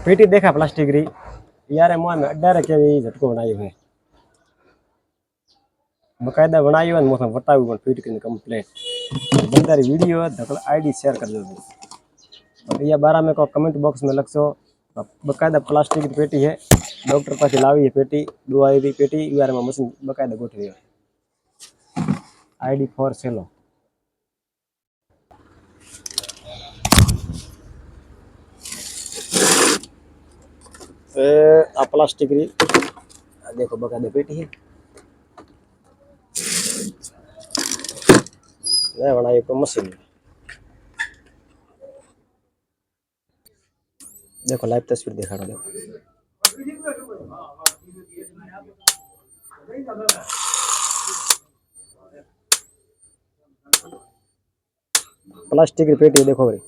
पेटी देखा प्लास्टिक री यार मुआ में डायरेक्ट ये झटको बनाई है बकायदा बनाई है मोथा बतावी पण फिट के कंप्लीट बंदारी वीडियो धकल आईडी शेयर कर दो और ये बारे में को कमेंट बॉक्स में लिखो बकायदा प्लास्टिक की पेटी है डॉक्टर पास लावी है पेटी दवाई री पेटी यार में मशीन बकायदा गोठवी है आईडी फॉर सेलो आ प्लास्टिक री देखो बकायदा पेटी है मैं बनाई तो मशीन देखो लाइव तस्वीर दिखा रहा देखो प्लास्टिक की पेटी देखो भाई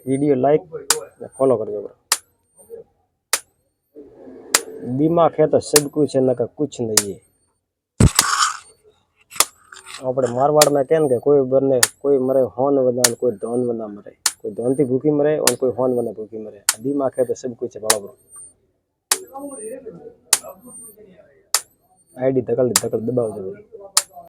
वीडियो लाइक फॉलो कर दो दिमाग है तो सब कुछ है ना का कुछ नहीं है अपने मारवाड़ में कहन के कोई बने कोई मरे होन वना कोई धन वना मरे कोई धन थी भूखी मरे और कोई होन वना भूखी मरे दिमाग है तो सब कुछ है बराबर आईडी धकल धकल दबाव जरूरी